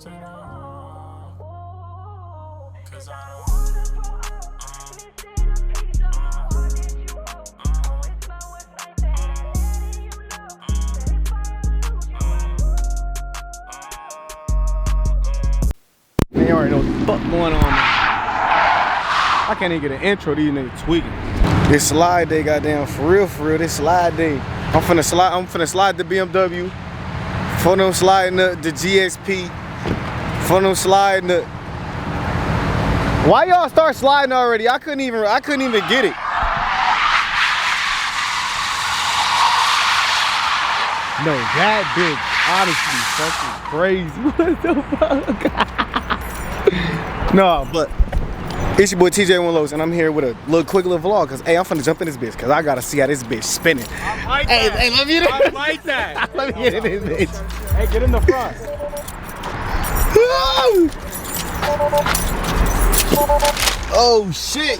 Man, you already know what the fuck going on, man. I can't even get an intro, these niggas tweaking. This slide day, goddamn, for real, this slide day. I'm finna slide the BMW. For them sliding the GSP. For them sliding the... Why y'all start sliding already? I couldn't even get it. No, that bitch, honestly, fucking crazy. What the fuck? No, but it's your boy TJ One Lows, and I'm here with a quick little vlog, cause hey, I'm finna jump in this bitch, cause I gotta see how this bitch spinning. I like that. Hey, let me get I like that. Let me get in this bitch. Hey, get in the front. Oh shit!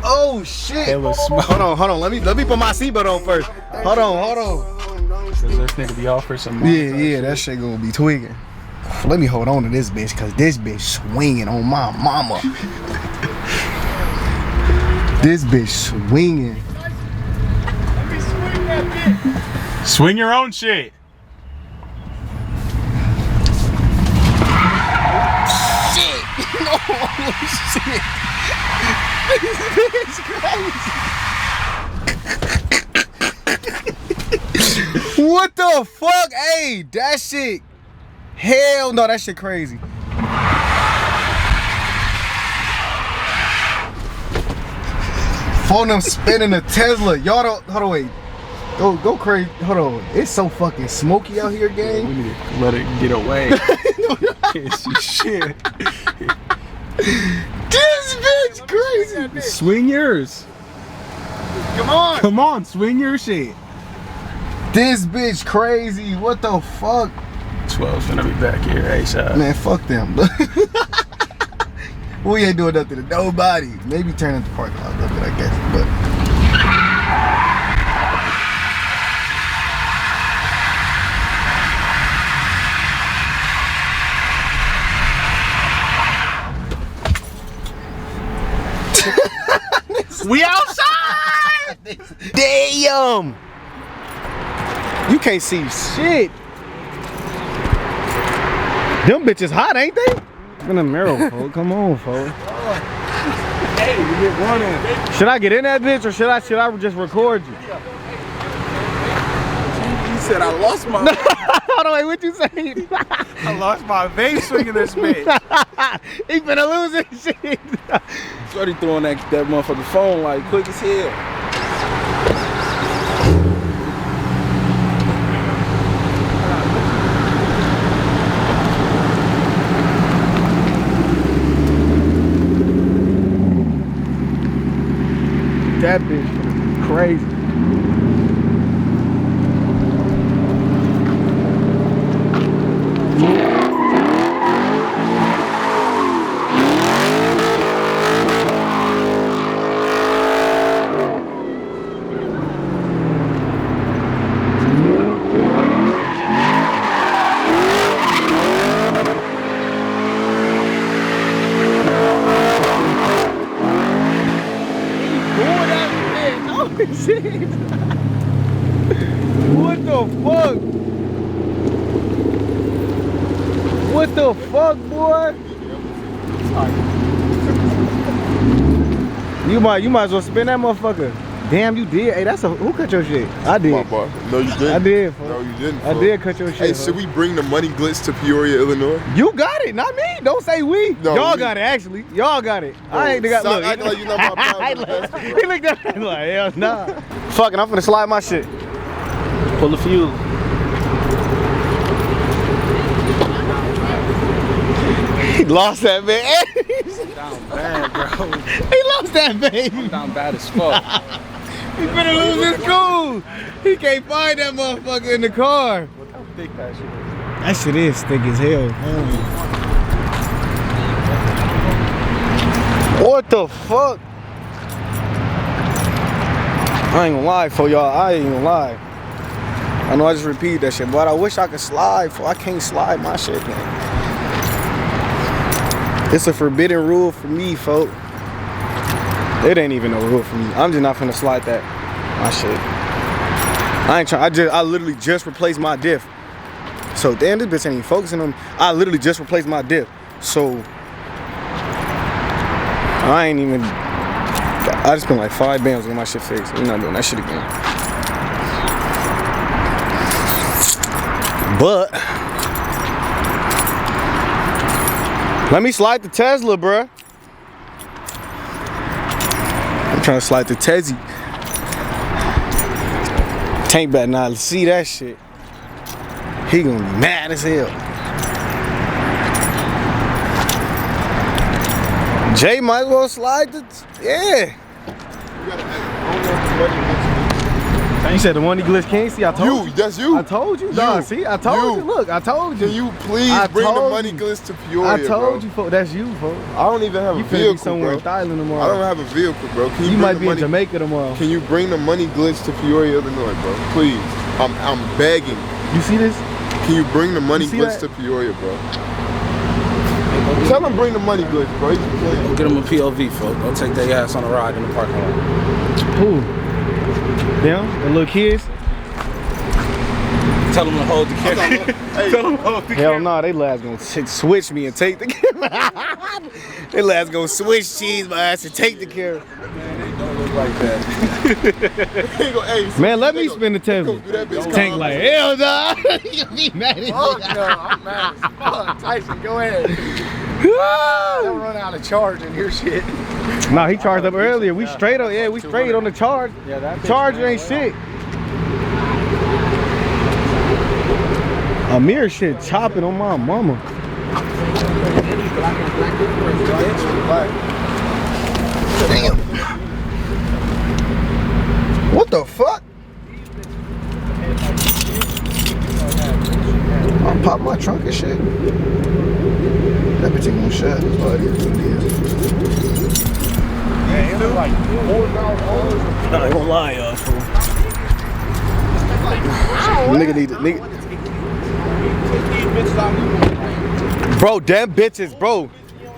Oh shit! Hold on. Let me put my seatbelt on first. Hold on. Does this nigga be off for some? Yeah, that shit gonna be tweaking. Let me hold on to this bitch, cause this bitch swinging on my mama. This bitch swinging. Let me swing that bitch. Swing your own shit. Shit! No shit! This bitch crazy. What the fuck? Hey, that shit. Hell no, that shit crazy. Phone them spinning a Tesla. Y'all don't, hold on, wait. Go crazy. Hold on. It's so fucking smoky out here, gang. We need to let it get away. Can't see shit. This bitch crazy. Swing yours. Come on, swing your shit. This bitch crazy. What the fuck? 12's gonna be back here ASAP. Man, fuck them. We ain't doing nothing to nobody. Maybe turn into the parking lot a little bit, I guess. But we outside! damn! You can't see shit. Them bitches hot, ain't they? In the mirror, folks. Come on, folks. Hey, you get running. Should I get in that bitch, or should I just record you? You said I lost my. Hold on, wait, what you saying? I lost my vape swinging this bitch. He finna lose his shit. Shorty throwing that motherfucking phone like quick as hell. That bitch crazy. Shit. What the fuck? What the fuck, boy? You might as well spin that motherfucker. Damn, you did. Hey, who cut your shit? I did. My boy. No, you didn't. I did. No, you didn't. I did cut your shit. Hey, should we bring the money glitz to Peoria, Illinois? You got it, not me. Don't say we. No, y'all we. got it, actually. Y'all got it. I ain't got. Look, act like you know my problem. he looked at me like, hell nah. Fucking, I'm finna slide my shit. Pull the fuse. He lost that man. Down bad, bro. He lost that baby. Down bad as fuck. He finna lose his cool. He can't find that motherfucker in the car. Look how thick that shit is. That shit is thick as hell. What the fuck? I ain't gonna lie for y'all. I ain't gonna lie. I know I just repeated that shit, but I wish I could slide, fool. I can't slide my shit, man. It's a forbidden rule for me, folk. It ain't even no rule for me. I'm just not finna slide that, my shit. I ain't trying, I literally just replaced my diff. So damn, this bitch ain't even focusing on me. I literally just replaced my diff. So I ain't even, I just spent like 5 bands to get my shit fixed. We're not doing that shit again. But let me slide the Tesla, bruh. I'm trying to slide the Tezzy. Tank better not see that shit. He gonna be mad as hell. Jay might as well slide the, yeah. You said the one he glitch can't see. I told you. That's you. I told you, dog. See, I told you. Look, I told you. Can you please bring the money glitch to Peoria, I told bro? you, folks. That's you, folks. I don't even have a You finna vehicle, be somewhere bro. in Thailand tomorrow. I don't have a vehicle, bro. Can You bring might the be in money, Jamaica tomorrow. Can you bring the money glitch to Peoria, Illinois, bro? Please. I'm begging. You see this? Can you bring the money see glitch that? to Peoria, bro? Tell him bring the money glitch, bro. He's playing. Go get him a POV, folks. Go take their ass on a ride in the parking lot. Who? Them? The little kids? Tell them to hold the camera. Tell them to hold the Hell no, they last gonna switch me and take the camera. They last gonna switch cheese my ass and take the camera. Don't look like that. Man, let me spin the Tesla. Tank like, hell no. You be mad at me. Fuck no, I'm mad as fuck. Tyson, go ahead. Don't run out of charge in your shit. Nah, he charged up earlier. We straight on, yeah, we straight on the charge. Yeah, that Charger ain't shit. Amir shit chopping on my mama. Damn. What the fuck? I'll pop my trunk and shit. That bitch ain't gonna shut. Oh, it is what it is. I ain't gonna lie, y'all, fool. Nigga need to, nigga. Bro, them bitches, bro.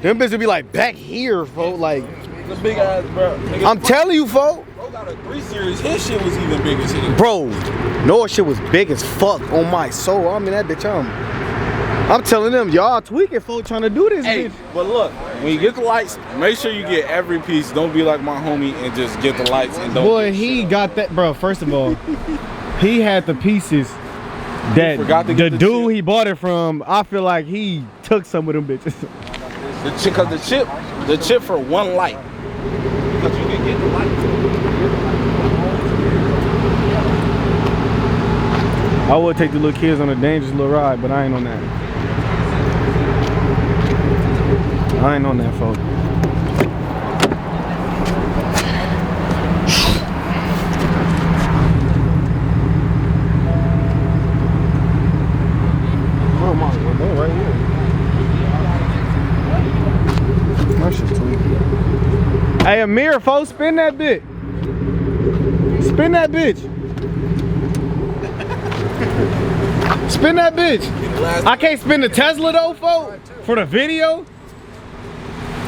Them bitches be like back here, folks. Like, The big ass, bro. Nigga, I'm telling you, folks. bro got a 3 Series. His shit was even big as hell. Bro, Noah shit was big as fuck on my soul. I mean, that bitch, I'm telling them, y'all tweaking, folks, trying to do this Hey, bitch. but look, when you get the lights, make sure you get every piece. Don't be like my homie and just get the lights and don't. Boy, he got that, bro. First of all, he had the pieces that forgot to the get the dude chip. he bought it from. I feel like he took some of them bitches. Cause the chip for one light. Because you can get the light. I would take the little kids on a dangerous little ride, but I ain't on that. I ain't on that, folks. Oh my God, they right here. My shit tweaking. Hey, Amir, folks, spin that bit. Spin that bitch. Spin that bitch. I can't spin the Tesla though, folks, for the video.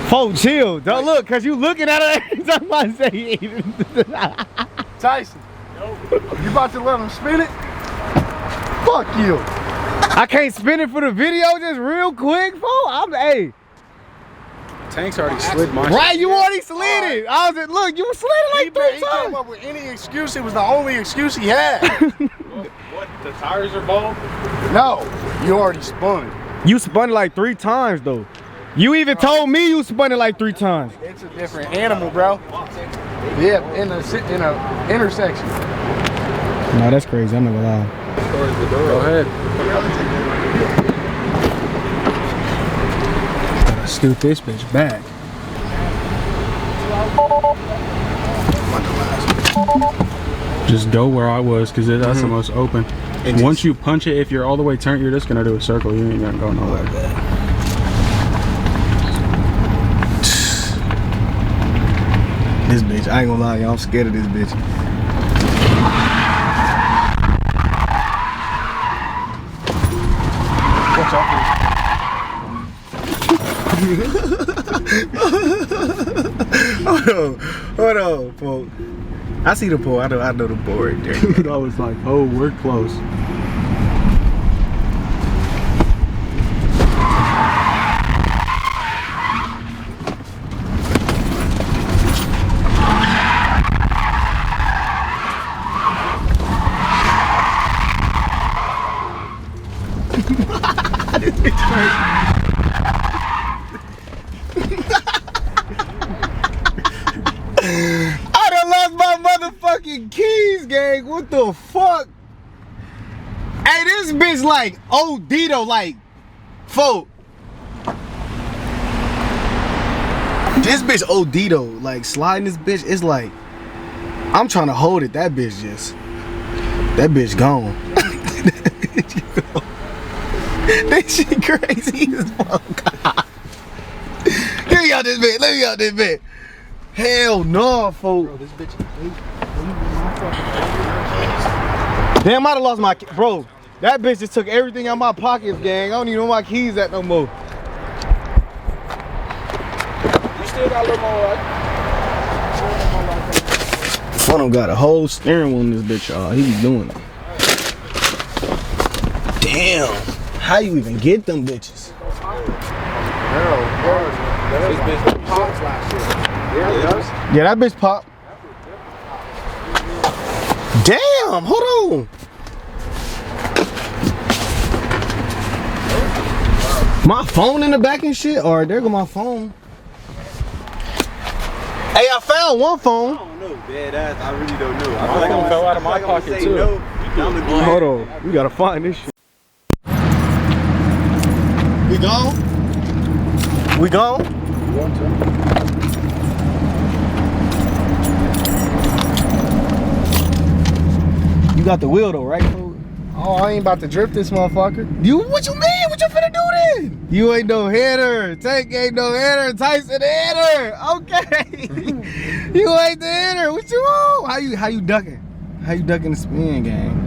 Folks, chill. Don't look, cause you looking at it every time I say it. Tyson, you about to let him spin it? Fuck you. I can't spin it for the video just real quick, folks. Hey. Tank's already slid my Right, you already slid it. I was like, look, you slid it like 3 He came times. up with any excuse. It was the only excuse he had. What? The tires are bald? No, you already spun it. You spun it like 3 times though. You even told me you spun it like 3 times. It's a different animal, bro. Yeah, in a intersection. No, that's crazy. I'm not gonna lie. Go ahead. Gotta scoot this bitch back. Just go where I was, because that's the most open. And once you punch it, if you're all the way turned, you're just gonna do a circle. You ain't gonna go nowhere. This bitch, I ain't gonna lie, y'all. I'm scared of this bitch. Hold on, folks. I see the pole. I know the pole right there. Dude, I was like, oh, we're close. I done lost my motherfucking keys, gang. What the fuck? Hey, this bitch like OD though, like, folk. This bitch OD though, like sliding this bitch, it's like, I'm trying to hold it, that bitch that bitch gone. That shit crazy as fuck. Let me out this bitch, let me out this bitch. Hell no, folks. Bro, this bitch is damn, I done lost my bro. That bitch just took everything out of my pockets, gang. I don't even know where my keys at no more. You still got a little more, right? Phone got a whole steering wheel in this bitch, y'all. He's doing it. Damn. How you even get them bitches? This bitch pops last year. Yeah, that bitch pop. Damn, hold on. My phone in the back and shit? Or there go my phone. Hey, I found one phone. I don't know, dead ass. I really don't know. I My phone fell out of my pocket too. No. Hold on, we gotta find this shit. We gone? We gone? You got the wheel though, right, fool? Oh, I ain't about to drift this motherfucker. What you mean? What you finna do then? You ain't no hitter. Tank ain't no hitter. Tyson the hitter. Okay. You ain't the hitter. What you want? How you ducking? How you ducking the spin game?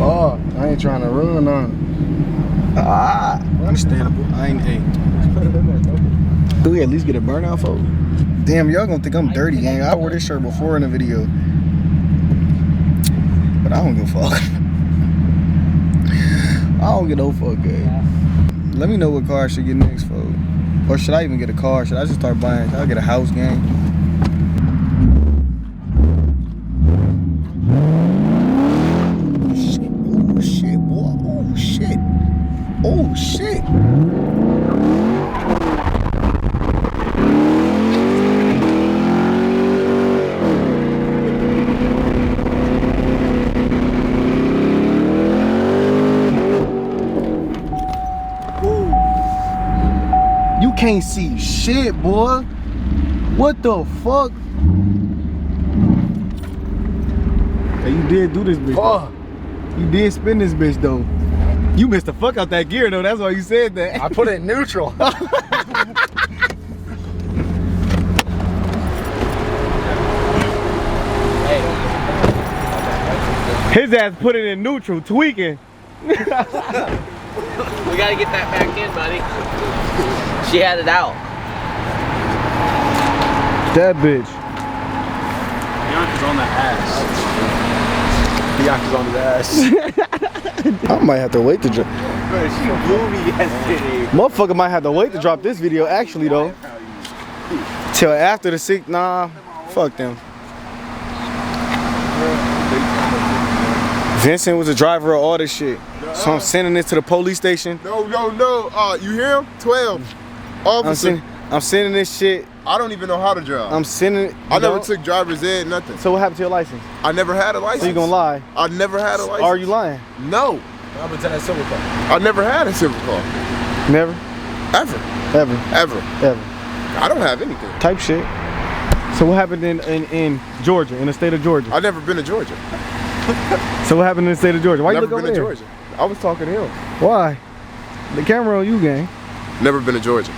Oh, I ain't trying to run on. Understandable. I ain't do we at least get a burnout, folks? Damn, y'all gonna think I'm dirty, gang. I wore this shirt before in the video. But I don't give a fuck. I don't get no fuck, gang. Let me know what car I should get next, folks. Or should I even get a car? Should I just start buying? Should I get a house, gang? Oh shit, boy. Oh shit. Oh shit. You can't see shit, boy. What the fuck? Hey, you did do this bitch. Oh. You did spin this bitch though. You missed the fuck out that gear though. That's why you said that. I put it in neutral. His ass put it in neutral, tweaking. We gotta get that back in, buddy. She had it out. That bitch. Bianca's on the ass. Bianca's on his ass. I might have to wait to drop. Bro, she blew me yesterday. Motherfucker might have to wait to drop this video actually though. Till after the 6th, nah, fuck them. Vincent was the driver of all this shit. So I'm sending this to the police station. No. You hear him? 12. Officer. I'm sending this shit. I don't even know how to drive. I'm sending it. I never took driver's ed, nothing. So what happened to your license? I never had a license. So you gonna lie? I never had a license. Are you lying? No. What happened to that silver car? I never had a silver car. Never? Ever. Ever? Ever. Ever. I don't have anything. Type shit. So what happened in Georgia, in the state of Georgia? I've never been to Georgia. So what happened in the state of Georgia? Why you Never look been over to there? Georgia. I was talking to him. Why? The camera on you, gang. Never been to Georgia.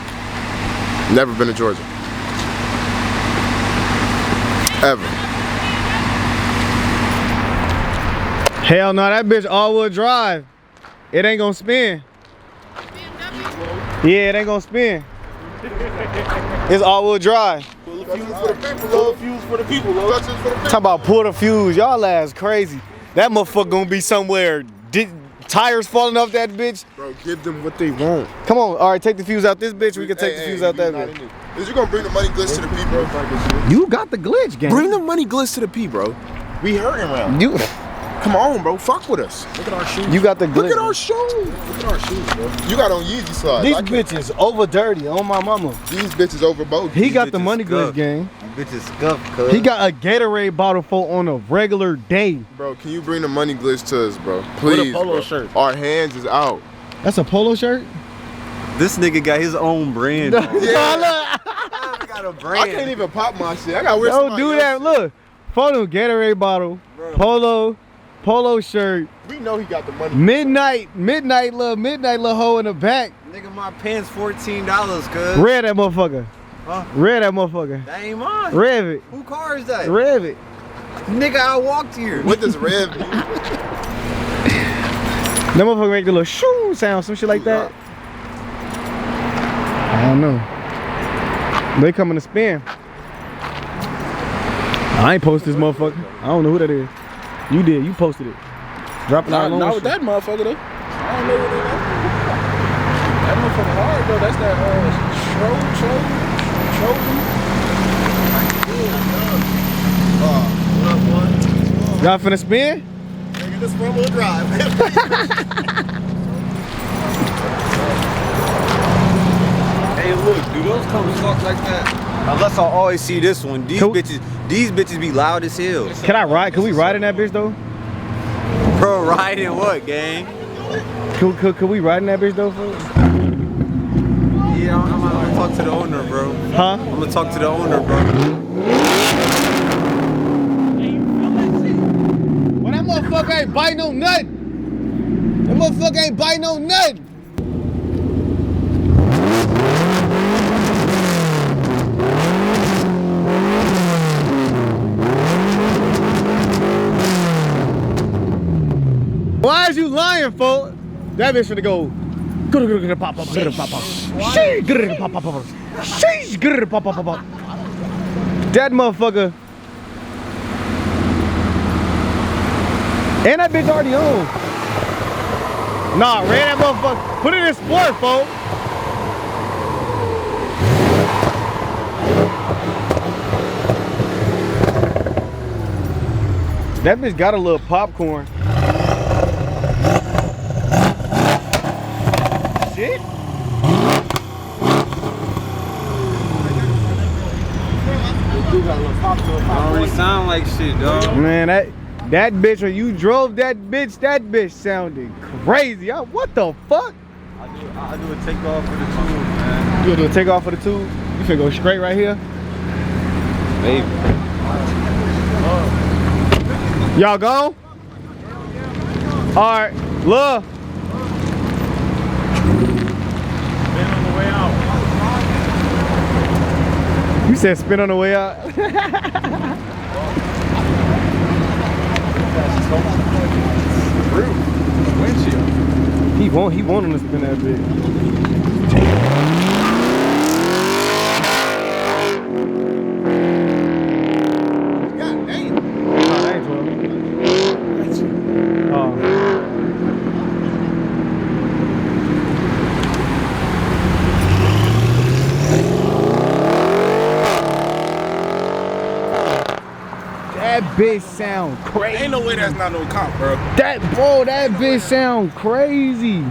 Never been to Georgia. Ever. Hell no, that bitch all-wheel drive. It ain't gonna spin. Yeah, it ain't gonna spin. It's all-wheel drive. Pull the fuse for the people, Lord. Fuse for the people, Lord. Talk about pull the fuse. Y'all ass crazy. That motherfucker gonna be somewhere. Tires falling off that bitch. Bro, give them what they want. Come on. All right, take the fuse out this bitch. We can take the fuse out that bitch. Is you gonna bring the money glitch to the P, bro? You got the glitch, gang. Bring the money glitch to the P, bro. We hurting around. You. Come on, bro. Fuck with us. Look at our shoes. You got the glitch. Look at our shoes. Look at our shoes, bro. You got on Yeezy slides. These bitches over dirty on my mama. These bitches over both. He got the money glitch, gang. Bitches scuffed, cuz. He got a Gatorade bottle full on a regular day. Bro, can you bring the money glitch to us, bro? Please. With a polo bro. shirt. Our hands is out. That's a polo shirt? This nigga got his own brand. Yeah. I got a brand. I can't even pop my shit. I got wear Don't somebody do else's. that. Look. Photo Gatorade bottle, polo shirt. We know he got the money. Midnight little hoe in the back. Nigga, my pants $14, cuz. Rev that motherfucker. Huh? Rev that motherfucker. That ain't mine. Rev it. Who car is that? Rev it. Nigga, I walked here. What does Rev mean? That motherfucker make the little shoo sound, some shit like that. I don't know. They coming to spin. I ain't post this motherfucker. I don't know who that is. You did. You posted it. Dropping out Not with that motherfucker though. I don't know what it is. That motherfucker hard though. That's that Y'all finna spin? Nigga, this front wheel drive. Hey, look, do those come talk like that? Unless I always see this one. These bitches be loud as hell. Can I ride? Can we ride in that bitch though? Bro, riding what, gang? Could we ride in that bitch though, folks? Yeah, I'm gonna talk to the owner, bro. Huh? I'm gonna talk to the owner, bro. Well, that motherfucker ain't biting no nut. That motherfucker ain't biting no nut. Why is you lying, folks? That bitch finna go. That motherfucker. And that bitch already on. Nah, ran that motherfucker. Put it in sport, folks. That bitch got a little popcorn. Shit. Don't really sound like shit, dog. Man, that bitch, when you drove that bitch sounded crazy. What the fuck? I do a takeoff for the tube, man. You gonna do a takeoff for the tube? You finna go straight right here? Baby. Y'all go? Alright, look. You said spin on the way out. He want him to spin that bitch. God damn. Nah, that ain't 12. Oh. That bitch sound crazy. Ain't no way that's not no comp, bro. That bitch sound crazy.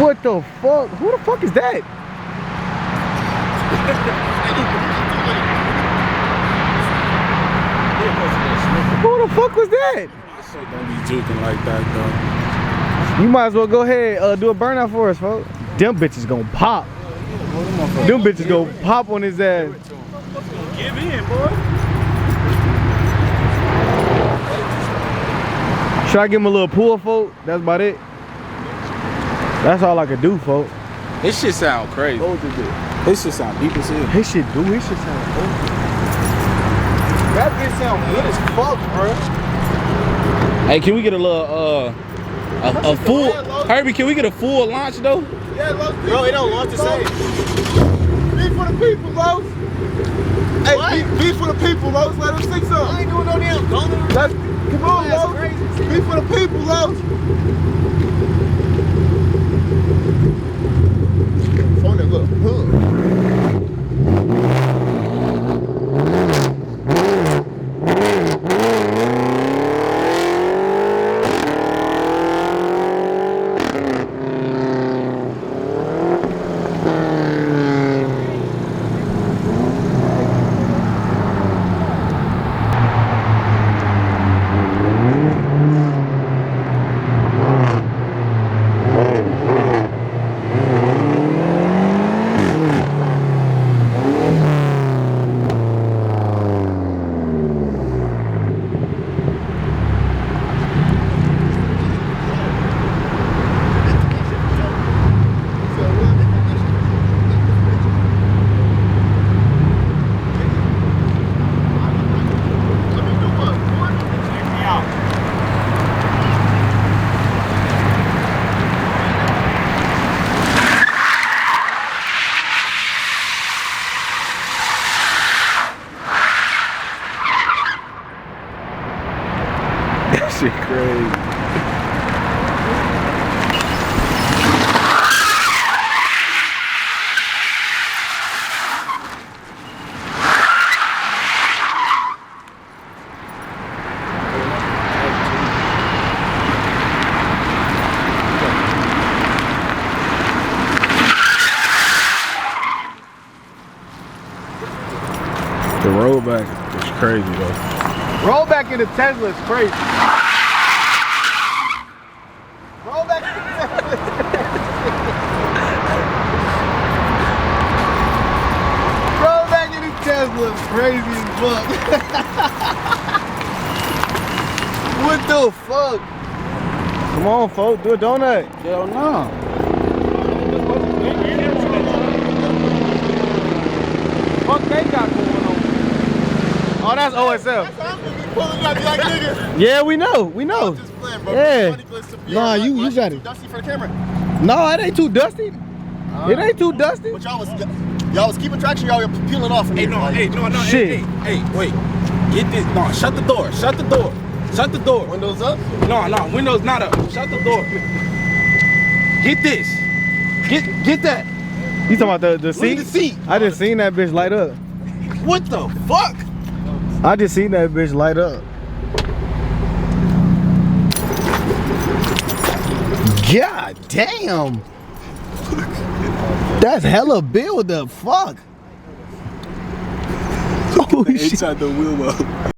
What the fuck? Who the fuck is that? Who the fuck was that? My shit don't be juking like that, though. You might as well go ahead do a burnout for us, folks. Them bitches gonna pop. Them bitches gonna pop on his ass. Give in, boy. Should I give him a little pull, folks? That's about it. That's all I could do, folks. This shit sound crazy. This shit sound deep as hell. His shit sound cool. That bitch sound good as fuck, bro. Hey, can we get a little, a full, Herbie, can we get a full launch, though? Yeah, Los. Bro, it don't launch the same. Beef for the people, Los. Hey, beef for the people, Los. Let them see something. I ain't doing no damn donut. Come on, Los. Beef for the people, Los. On that look. That shit crazy. The rollback is crazy though. Roll back into Tesla is crazy. Roll back into Tesla. Roll back into Tesla is crazy as fuck. What the fuck? Come on, folks, do a donut. Hell no. Fuck they got going on. Oh, that's OSF. Pulling up like nigga. Yeah, we know. We know. Just playing, bro. Yeah. Money glitz to Nah, PR, you like, got too it. Dusty for the camera. No, it ain't too dusty. It ain't too dusty. But y'all was keeping traction. Y'all were peeling off. From Hey, here, no, like, hey, no, no, Shit. hey, wait. Get this. No, shut the door. Shut the door. Shut the door. Windows up. No, windows not up. Shut the door. Get this. Get that. You talking about the seat? Look at the seat. I just seen that bitch light up. What the fuck? I just seen that bitch light up. God damn. That's hella build up. Fuck. Oh shit. Inside the wheel well.